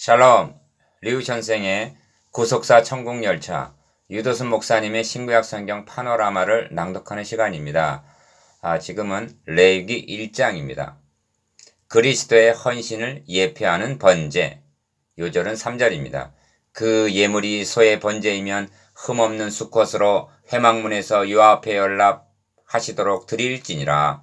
샬롬, 리우 선생의 구속사 천국열차, 유도순 목사님의 신구약 성경 파노라마를 낭독하는 시간입니다. 지금은 레위기 1장입니다. 그리스도의 헌신을 예표하는 번제, 요절은 3절입니다. 그 예물이 소의 번제이면 흠없는 수컷으로 회막문에서 요 앞에 연락하시도록 드릴지니라.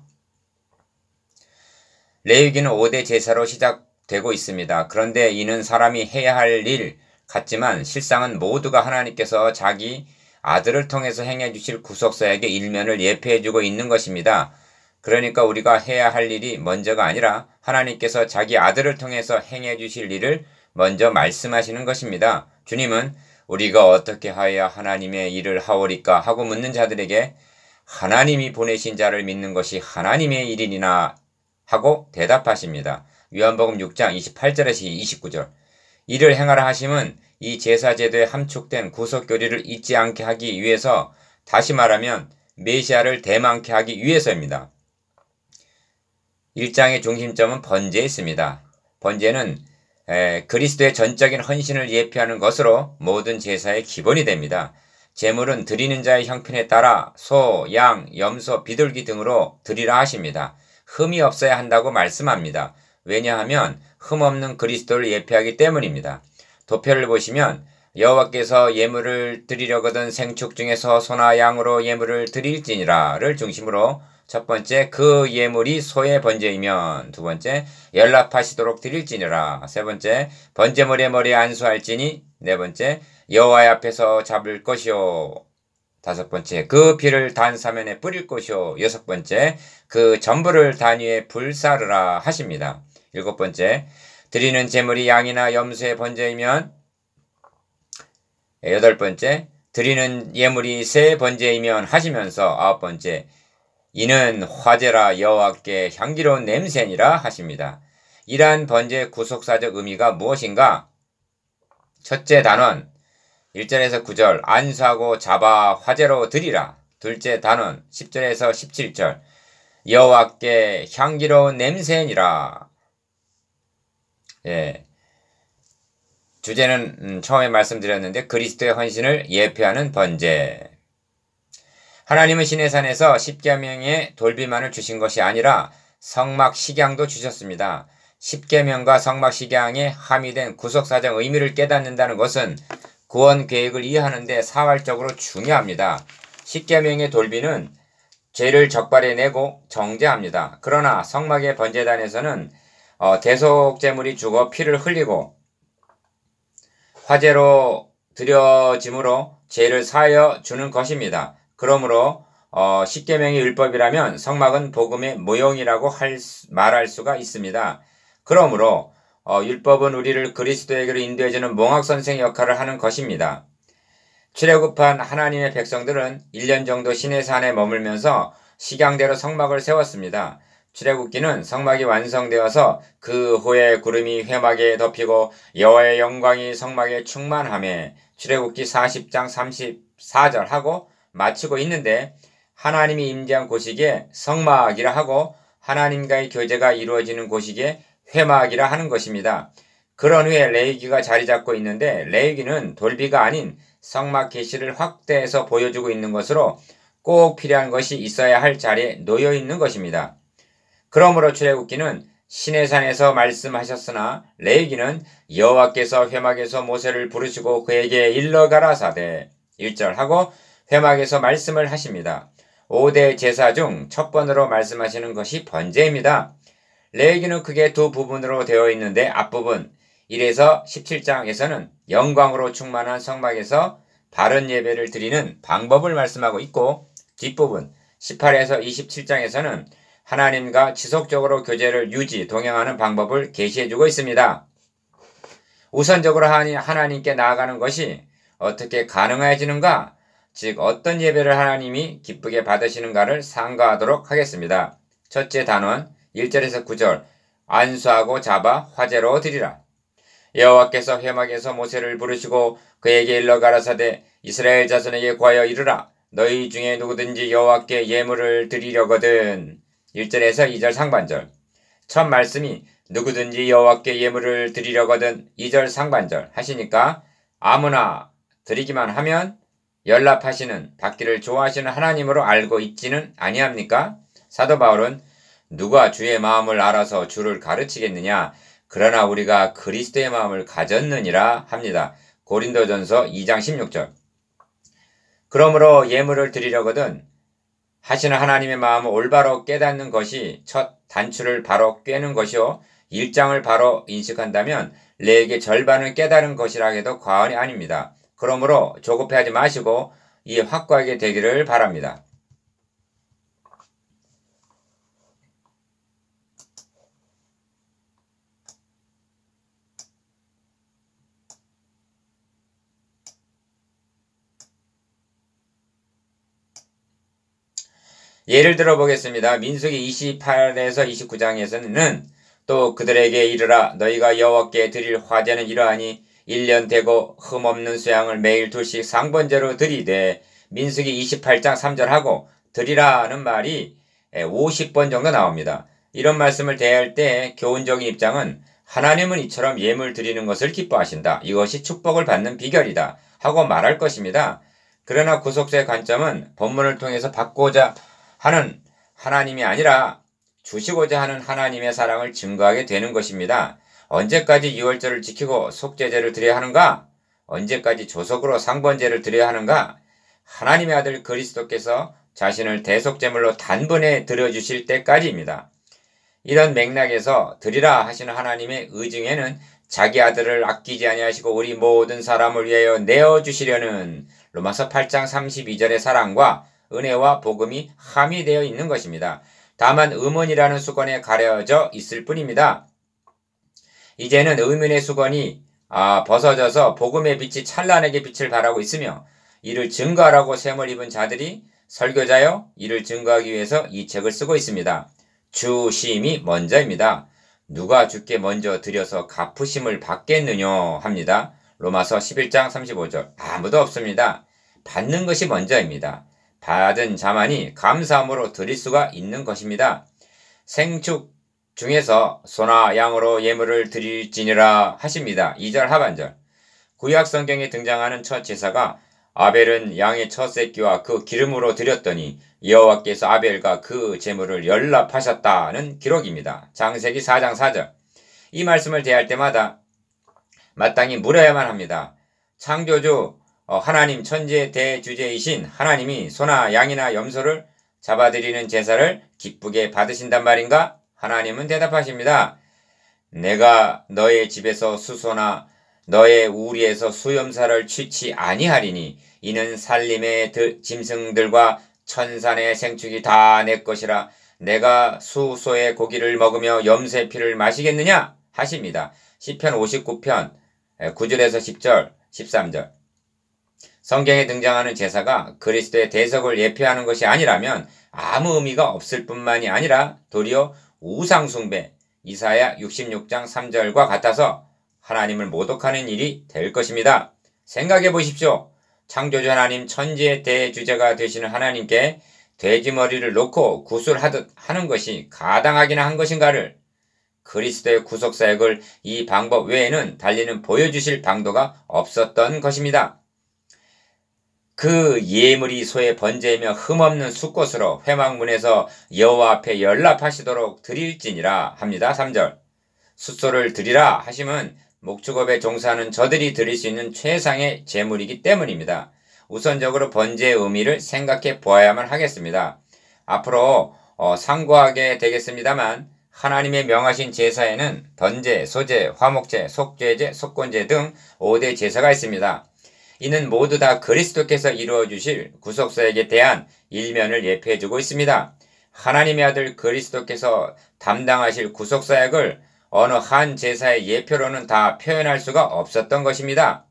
레위기는 5대 제사로 시작되고 있습니다. 그런데 이는 사람이 해야 할 일 같지만 실상은 모두가 하나님께서 자기 아들을 통해서 행해 주실 구속사에게 일면을 예표해 주고 있는 것입니다. 그러니까 우리가 해야 할 일이 먼저가 아니라 하나님께서 자기 아들을 통해서 행해 주실 일을 먼저 말씀하시는 것입니다. 주님은 우리가 어떻게 하여야 하나님의 일을 하오리까 하고 묻는 자들에게 하나님이 보내신 자를 믿는 것이 하나님의 일이니나 하고 대답하십니다. 요한복음 6장 28절에서 29절. 이를 행하라 하심은 이 제사제도에 함축된 구속교리를 잊지 않게 하기 위해서, 다시 말하면 메시아를 대망케 하기 위해서입니다. 1장의 중심점은 번제에 있습니다. 번제는 그리스도의 전적인 헌신을 예표하는 것으로 모든 제사의 기본이 됩니다. 제물은 드리는 자의 형편에 따라 소, 양, 염소, 비둘기 등으로 드리라 하십니다. 흠이 없어야 한다고 말씀합니다. 왜냐하면 흠없는 그리스도를 예표하기 때문입니다. 도표를 보시면 여호와께서 예물을 드리려거든 생축 중에서 소나 양으로 예물을 드릴지니라를 중심으로 첫 번째, 그 예물이 소의 번제이면, 두 번째, 연락하시도록 드릴지니라, 세 번째, 번제물의 머리에 안수할지니, 네 번째, 여호와 앞에서 잡을 것이요, 다섯 번째, 그 피를 단 사면에 뿌릴 것이요, 여섯 번째, 그 전부를 단 위에 불사르라 하십니다. 일곱 번째, 드리는 제물이 양이나 염소의 번제이면, 여덟 번째, 드리는 예물이 새 번제이면 하시면서, 아홉 번째, 이는 화제라 여호와께 향기로운 냄새니라 하십니다. 이러한 번제의 구속사적 의미가 무엇인가? 첫째 단원 1절에서 9절 안수하고 잡아 화제로 드리라. 둘째 단원 10절에서 17절 여호와께 향기로운 냄새니라. 주제는 처음에 말씀드렸는데 그리스도의 헌신을 예표하는 번제. 하나님은 시내산에서 십계명의 돌비만을 주신 것이 아니라 성막 식양도 주셨습니다. 십계명과 성막 식양에 함의된 구속사적 의미를 깨닫는다는 것은 구원 계획을 이해하는 데 사활적으로 중요합니다. 십계명의 돌비는 죄를 적발해내고 정죄합니다. 그러나 성막의 번제단에서는 대속제물이 죽어 피를 흘리고 화제로 드려짐으로 죄를 사하여 주는 것입니다. 그러므로 십계명이 율법이라면 성막은 복음의 모형이라고 말할 수가 있습니다. 그러므로 율법은 우리를 그리스도에게로 인도해주는 몽학선생 역할을 하는 것입니다. 출애굽한 하나님의 백성들은 1년 정도 시내산에 머물면서 식양대로 성막을 세웠습니다. 출애굽기는 성막이 완성되어서 그 후에 구름이 회막에 덮이고 여호와의 영광이 성막에 충만하며 출애굽기 40장 34절 하고 마치고 있는데, 하나님이 임재한 곳이기에 성막이라 하고 하나님과의 교제가 이루어지는 곳이기에 회막이라 하는 것입니다. 그런 후에 레위기가 자리 잡고 있는데, 레위기는 돌비가 아닌 성막 계시를 확대해서 보여주고 있는 것으로 꼭 필요한 것이 있어야 할 자리에 놓여 있는 것입니다. 그러므로 출애굽기는 시내산에서 말씀하셨으나 레위기는 여호와께서 회막에서 모세를 부르시고 그에게 일러 가라사대 1절 하고 회막에서 말씀을 하십니다. 5대 제사 중 첫 번으로 말씀하시는 것이 번제입니다. 레위기는 크게 두 부분으로 되어 있는데, 앞부분 1에서 17장에서는 영광으로 충만한 성막에서 바른 예배를 드리는 방법을 말씀하고 있고, 뒷부분 18에서 27장에서는 하나님과 지속적으로 교제를 동행하는 방법을 계시해주고 있습니다. 우선적으로 하나님께 나아가는 것이 어떻게 가능해지는가? 즉 어떤 예배를 하나님이 기쁘게 받으시는가를 상고하도록 하겠습니다. 첫째 단원 1절에서 9절 안수하고 잡아 화제로 드리라. 여호와께서 회막에서 모세를 부르시고 그에게 일러 가라사대 이스라엘 자손에게 구하여 이르라. 너희 중에 누구든지 여호와께 예물을 드리려거든. 1절에서 2절 상반절 첫 말씀이 누구든지 여호와께 예물을 드리려거든 2절 상반절 하시니까 아무나 드리기만 하면 연락하시는 받기를 좋아하시는 하나님으로 알고 있지는 아니합니까? 사도 바울은 누가 주의 마음을 알아서 주를 가르치겠느냐? 그러나 우리가 그리스도의 마음을 가졌느니라 합니다. 고린도전서 2장 16절. 그러므로 예물을 드리려거든 하시는 하나님의 마음을 올바로 깨닫는 것이 첫 단추를 바로 꿰는 것이요. 일장을 바로 인식한다면 레에게 절반을 깨달은 것이라 해도 과언이 아닙니다. 그러므로 조급해하지 마시고 이 확고하게 되기를 바랍니다. 예를 들어 보겠습니다. 민수기 28에서 29장에서는 또 그들에게 이르라 너희가 여호와께 드릴 화제는 이러하니 1년 되고 흠없는 수양을 매일 둘씩 상번제로 드리되 민수기 28장 3절하고 드리라는 말이 50번 정도 나옵니다. 이런 말씀을 대할 때 교훈적인 입장은 하나님은 이처럼 예물 드리는 것을 기뻐하신다. 이것이 축복을 받는 비결이다. 하고 말할 것입니다. 그러나 구속사의 관점은 본문을 통해서 받고자 하는 하나님이 아니라 주시고자 하는 하나님의 사랑을 증거하게 되는 것입니다. 언제까지 유월절을 지키고 속죄제를 드려야 하는가? 언제까지 조석으로 상번제를 드려야 하는가? 하나님의 아들 그리스도께서 자신을 대속제물로 단번에 드려주실 때까지입니다. 이런 맥락에서 드리라 하시는 하나님의 의중에는 자기 아들을 아끼지 아니하시고 우리 모든 사람을 위하여 내어주시려는 로마서 8장 32절의 사랑과 은혜와 복음이 함의되어 있는 것입니다. 다만 의문이라는 수건에 가려져 있을 뿐입니다. 이제는 의문의 수건이 벗어져서 복음의 빛이 찬란하게 빛을 발하고 있으며 이를 증거하라고 셈을 입은 자들이 설교자여 이를 증거하기 위해서 이 책을 쓰고 있습니다. 주심이 먼저입니다. 누가 주께 먼저 드려서 갚으심을 받겠느냐 합니다. 로마서 11장 35절. 아무도 없습니다. 받는 것이 먼저입니다. 받은 자만이 감사함으로 드릴 수가 있는 것입니다. 생축 중에서 소나 양으로 예물을 드릴지니라 하십니다. 2절 하반절. 구약 성경에 등장하는 첫 제사가 아벨은 양의 첫 새끼와 그 기름으로 드렸더니 여호와께서 아벨과 그 제물을 연락하셨다는 기록입니다. 창세기 4장 4절. 이 말씀을 대할 때마다 마땅히 물어야만 합니다. 창조주 하나님 천지의 대주제이신 하나님이 소나 양이나 염소를 잡아드리는 제사를 기쁘게 받으신단 말인가? 하나님은 대답하십니다. 내가 너의 집에서 수소나 너의 우리에서 수염사를 취치 아니하리니 이는 살림의 짐승들과 천산의 생축이 다 내 것이라 내가 수소의 고기를 먹으며 염소의 피를 마시겠느냐? 하십니다. 시편 59편 9절에서 10절 13절. 성경에 등장하는 제사가 그리스도의 대속을 예표하는 것이 아니라면 아무 의미가 없을 뿐만이 아니라 도리어 우상숭배 이사야 66장 3절과 같아서 하나님을 모독하는 일이 될 것입니다. 생각해 보십시오. 창조주 하나님 천지의 대주제가 되시는 하나님께 돼지머리를 놓고 구술하듯 하는 것이 가당하기나 한 것인가를 그리스도의 구속사역을 이 방법 외에는 달리는 보여주실 방도가 없었던 것입니다. 그 예물이 소의 번제이며 흠없는 숫꽃으로 회막문에서 여호와 앞에 연락하시도록 드릴지니라 합니다. 3절. 숫소를 드리라 하심은 목축업에 종사하는 저들이 드릴 수 있는 최상의 제물이기 때문입니다. 우선적으로 번제의 의미를 생각해 보아야만 하겠습니다. 앞으로 상고하게 되겠습니다만 하나님의 명하신 제사에는 번제, 소제, 화목제, 속죄제, 속건제 등 5대 제사가 있습니다. 이는 모두 다 그리스도께서 이루어 주실 구속사역에 대한 일면을 예표해주고 있습니다. 하나님의 아들 그리스도께서 담당하실 구속사역을 어느 한 제사의 예표로는 다 표현할 수가 없었던 것입니다.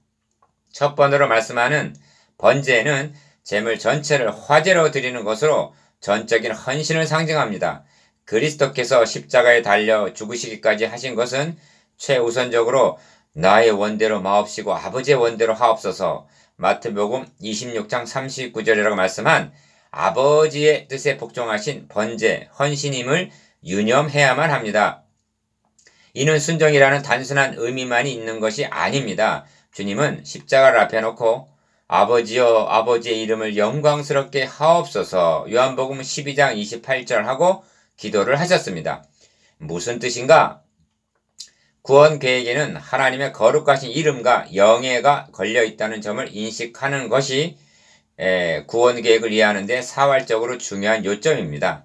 첫 번으로 말씀하는 번제는 제물 전체를 화제로 드리는 것으로 전적인 헌신을 상징합니다. 그리스도께서 십자가에 달려 죽으시기까지 하신 것은 최우선적으로 나의 원대로 마옵시고 아버지의 원대로 하옵소서 마태복음 26장 39절이라고 말씀한 아버지의 뜻에 복종하신 번제, 헌신임을 유념해야만 합니다. 이는 순종이라는 단순한 의미만이 있는 것이 아닙니다. 주님은 십자가를 앞에 놓고 아버지여 아버지의 이름을 영광스럽게 하옵소서 요한복음 12장 28절 하고 기도를 하셨습니다. 무슨 뜻인가? 구원 계획에는 하나님의 거룩하신 이름과 영예가 걸려 있다는 점을 인식하는 것이 구원 계획을 이해하는 데 사활적으로 중요한 요점입니다.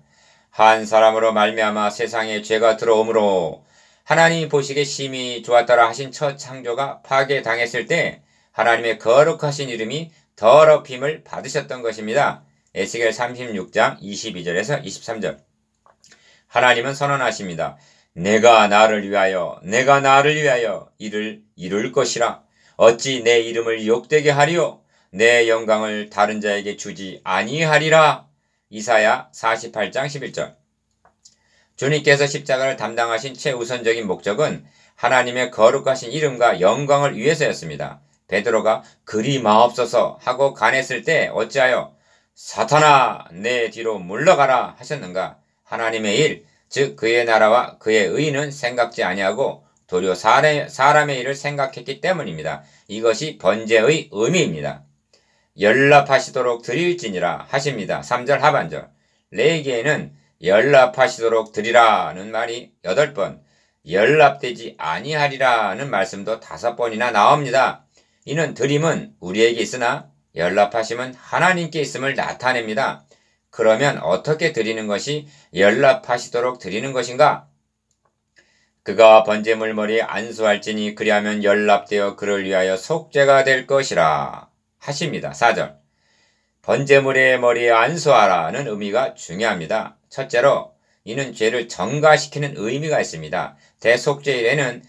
한 사람으로 말미암아 세상에 죄가 들어오므로 하나님이 보시기에 심히 좋았더라 하신 첫 창조가 파괴당했을 때 하나님의 거룩하신 이름이 더럽힘을 받으셨던 것입니다. 에스겔 36장 22절에서 23절. 하나님은 선언하십니다. 내가 나를 위하여 이를 이룰 것이라. 어찌 내 이름을 욕되게 하리요? 내 영광을 다른 자에게 주지 아니하리라. 이사야 48장 11절. 주님께서 십자가를 담당하신 최우선적인 목적은 하나님의 거룩하신 이름과 영광을 위해서였습니다. 베드로가 그리 마옵소서 하고 간했을 때 어찌하여 사탄아 내 뒤로 물러가라 하셨는가? 하나님의 일, 즉 그의 나라와 그의 의는 생각지 아니하고 도리어 사람의 일을 생각했기 때문입니다. 이것이 번제의 의미입니다. 연락하시도록 드릴지니라 하십니다. 3절 하반절. 레위기에는 연락하시도록 드리라는 말이 8번, 연락되지 아니하리라는 말씀도 5번이나 나옵니다. 이는 드림은 우리에게 있으나 연락하심은 하나님께 있음을 나타냅니다. 그러면 어떻게 드리는 것이 연락하시도록 드리는 것인가? 그가 번제물 머리에 안수할지니 그리하면 연락되어 그를 위하여 속죄가 될 것이라 하십니다. 4절. 번제물의 머리에 안수하라는 의미가 중요합니다. 첫째로 이는 죄를 전가시키는 의미가 있습니다. 대속죄일에는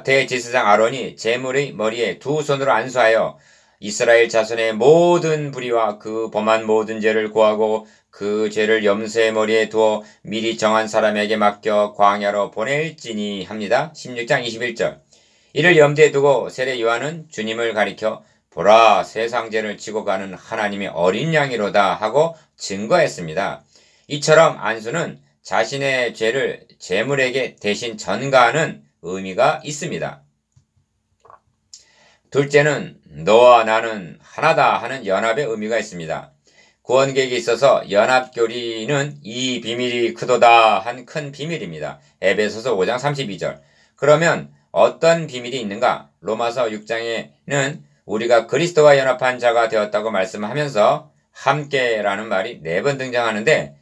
대제사장 아론이 제물의 머리에 두 손으로 안수하여 이스라엘 자손의 모든 불의와 그 범한 모든 죄를 고하고 그 죄를 염소의 머리에 두어 미리 정한 사람에게 맡겨 광야로 보낼지니 합니다. 16장 21절. 이를 염두에 두고 세례 요한은 주님을 가리켜 보라 세상 죄를 지고 가는 하나님의 어린 양이로다 하고 증거했습니다. 이처럼 안수는 자신의 죄를 제물에게 대신 전가하는 의미가 있습니다. 둘째는 너와 나는 하나다 하는 연합의 의미가 있습니다. 구원계획에 있어서 연합교리는 이 비밀이 크도다 한 큰 비밀입니다. 에베소서 5장 32절. 그러면 어떤 비밀이 있는가? 로마서 6장에는 우리가 그리스도와 연합한 자가 되었다고 말씀하면서 함께라는 말이 4번 등장하는데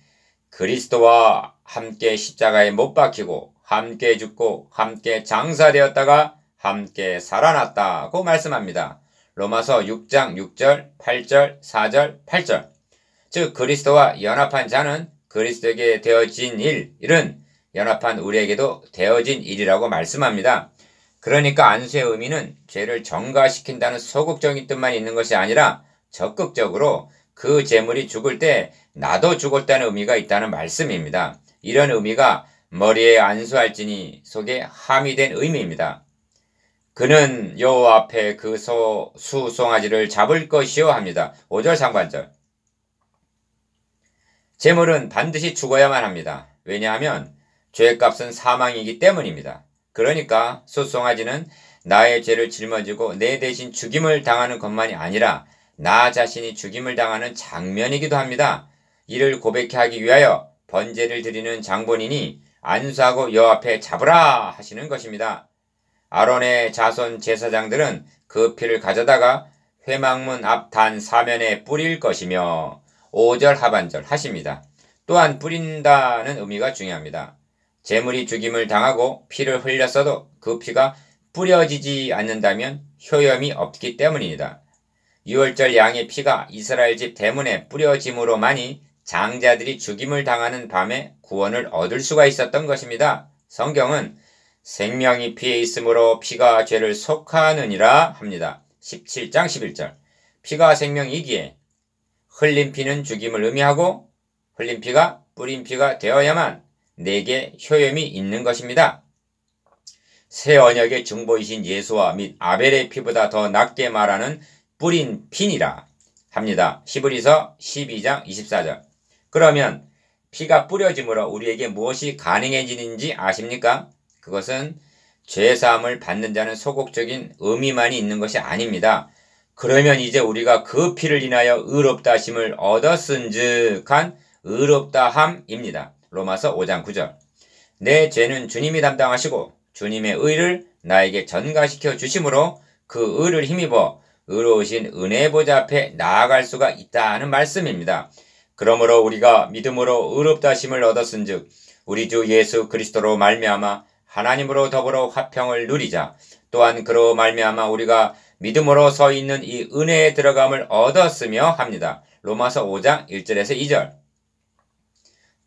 그리스도와 함께 십자가에 못 박히고 함께 죽고 함께 장사되었다가 함께 살아났다고 말씀합니다. 로마서 6장 6절, 8절, 4절, 8절. 즉 그리스도와 연합한 자는 그리스도에게 되어진 일은 연합한 우리에게도 되어진 일이라고 말씀합니다. 그러니까 안수의 의미는 죄를 전가시킨다는 소극적인 뜻만 있는 것이 아니라 적극적으로 그 제물이 죽을 때 나도 죽었다는 의미가 있다는 말씀입니다. 이런 의미가 머리에 안수할지니 속에 함의된 의미입니다. 그는 여호와 앞에 그 수송아지를 잡을 것이요 합니다. 5절 상반절. 제물은 반드시 죽어야만 합니다. 왜냐하면 죄값은 사망이기 때문입니다. 그러니까 수송아지는 나의 죄를 짊어지고 내 대신 죽임을 당하는 것만이 아니라 나 자신이 죽임을 당하는 장면이기도 합니다. 이를 고백케 하기 위하여 번제를 드리는 장본인이 안수하고 여호와 앞에 잡으라 하시는 것입니다. 아론의 자손 제사장들은 그 피를 가져다가 회막문 앞 단 사면에 뿌릴 것이며 5절 하반절 하십니다. 또한 뿌린다는 의미가 중요합니다. 제물이 죽임을 당하고 피를 흘렸어도 그 피가 뿌려지지 않는다면 효염이 없기 때문입니다. 6월절 양의 피가 이스라엘 집 대문에 뿌려짐으로만이 장자들이 죽임을 당하는 밤에 구원을 얻을 수가 있었던 것입니다. 성경은 생명이 피에 있으므로 피가 죄를 속하느니라 합니다. 17장 11절. 피가 생명이기에 흘린 피는 죽임을 의미하고 흘린 피가 뿌린 피가 되어야만 내게 효염이 있는 것입니다. 새 언약의 중보이신 예수와 및 아벨의 피보다 더 낫게 말하는 뿌린 피니라 합니다. 히브리서 12장 24절. 그러면 피가 뿌려짐으로 우리에게 무엇이 가능해지는지 아십니까? 그것은 죄사함을 받는 자는 소극적인 의미만이 있는 것이 아닙니다. 그러면 이제 우리가 그 피를 인하여 의롭다 하심을 얻었은즉 의롭다 함입니다. 로마서 5장 9절. 내 죄는 주님이 담당하시고 주님의 의를 나에게 전가시켜 주심으로 그 의를 힘입어 의로우신 은혜의 보좌 앞에 나아갈 수가 있다는 말씀입니다. 그러므로 우리가 믿음으로 의롭다 하심을 얻었은즉 우리 주 예수 그리스도로 말미암아 하나님으로 더불어 화평을 누리자. 또한 그로 말미암아 우리가 믿음으로 서 있는 이 은혜에 들어감을 얻었으며 합니다. 로마서 5장 1절에서 2절.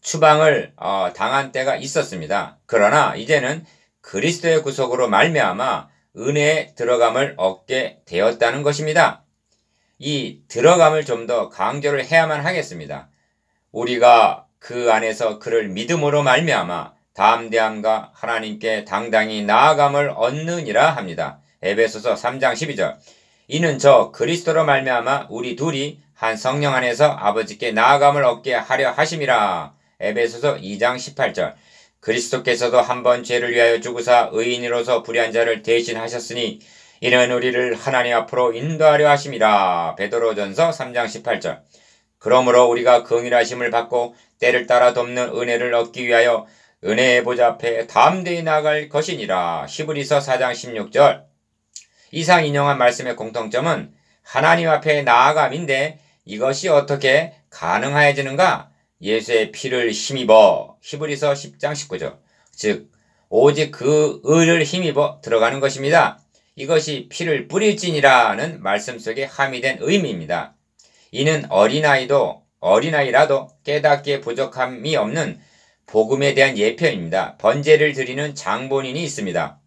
추방을 당한 때가 있었습니다. 그러나 이제는 그리스도의 구속으로 말미암아 은혜에 들어감을 얻게 되었다는 것입니다. 이 들어감을 좀 더 강조를 해야만 하겠습니다. 우리가 그 안에서 그를 믿음으로 말미암아 담대함과 하나님께 당당히 나아감을 얻느니라 합니다. 에베소서 3장 12절. 이는 저 그리스도로 말미암아 우리 둘이 한 성령 안에서 아버지께 나아감을 얻게 하려 하심이라. 에베소서 2장 18절. 그리스도께서도 한번 죄를 위하여 죽으사 의인으로서 불의한 자를 대신하셨으니 이는 우리를 하나님 앞으로 인도하려 하심이라. 베드로전서 3장 18절. 그러므로 우리가 긍휼하심을 받고 때를 따라 돕는 은혜를 얻기 위하여 은혜의 보좌 앞에 담대히 나아갈 것이니라. 히브리서 4장 16절. 이상 인용한 말씀의 공통점은 하나님 앞에 나아감인데 이것이 어떻게 가능하여지는가? 예수의 피를 힘입어. 히브리서 10장 19절. 즉 오직 그 의를 힘입어 들어가는 것입니다. 이것이 피를 뿌릴지니라는 말씀 속에 함의된 의미입니다. 이는 어린아이라도 깨닫기에 부족함이 없는 복음에 대한 예표입니다. 번제를 드리는 장본인이 있습니다.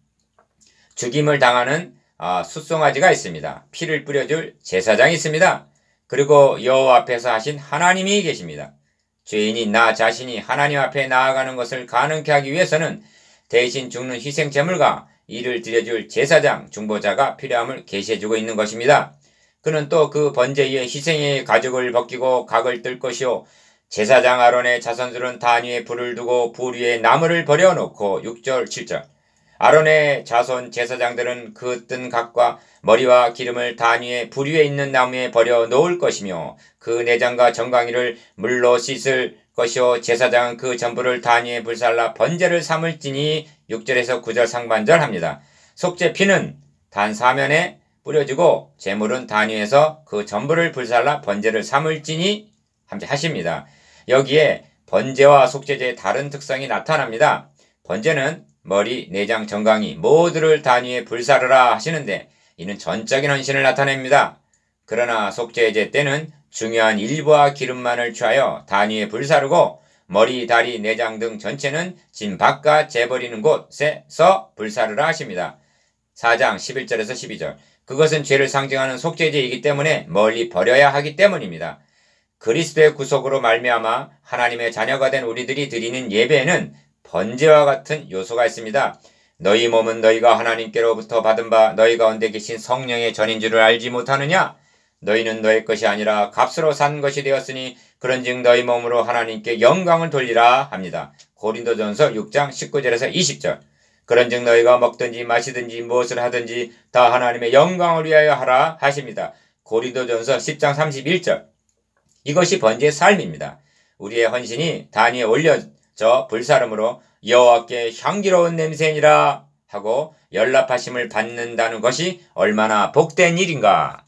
죽임을 당하는 숫송아지가 있습니다. 피를 뿌려줄 제사장이 있습니다. 그리고 여호와 앞에서 하신 하나님이 계십니다. 죄인이 나 자신이 하나님 앞에 나아가는 것을 가능케 하기 위해서는 대신 죽는 희생제물과 이를 드려줄 제사장, 중보자가 필요함을 계시해주고 있는 것입니다. 그는 또 그 번제 위에 희생의 가죽을 벗기고 각을 뜰 것이요 제사장 아론의 자손들은 단 위에 불을 두고 불 위에 나무를 버려놓고 6절 7절. 아론의 자손 제사장들은 그 뜬 각과 머리와 기름을 단 위에 불 위에 있는 나무에 버려 놓을 것이며 그 내장과 정강이를 물로 씻을 것이요 제사장은 그 전부를 단 위에 불살라 번제를 삼을지니 6절에서 9절 상반절 합니다. 속죄 피는 단 사면에 뿌려지고 제물은 단 위에서 그 전부를 불살라 번제를 삼을지니 하십니다. 여기에 번제와 속죄제의 다른 특성이 나타납니다. 번제는 머리, 내장, 정강이 모두를 단 위에 불사르라 하시는데 이는 전적인 헌신을 나타냅니다. 그러나 속죄제 때는 중요한 일부와 기름만을 취하여 단 위에 불사르고 머리, 다리, 내장 등 전체는 진 바깥 재버리는 곳에서 불사르라 하십니다. 4장 11절에서 12절. 그것은 죄를 상징하는 속죄제이기 때문에 멀리 버려야 하기 때문입니다. 그리스도의 구속으로 말미암아 하나님의 자녀가 된 우리들이 드리는 예배에는 번제와 같은 요소가 있습니다. 너희 몸은 너희가 하나님께로부터 받은 바 너희 가운데 계신 성령의 전인 줄을 알지 못하느냐? 너희는 너희 것이 아니라 값으로 산 것이 되었으니 그런즉 너희 몸으로 하나님께 영광을 돌리라 합니다. 고린도전서 6장 19절에서 20절. 그런즉 너희가 먹든지 마시든지 무엇을 하든지 다 하나님의 영광을 위하여 하라 하십니다. 고린도전서 10장 31절. 이것이 번제의 삶입니다. 우리의 헌신이 단 위에 올려져 불사름으로 여호와께 향기로운 냄새니라 하고 연락하심을 받는다는 것이 얼마나 복된 일인가.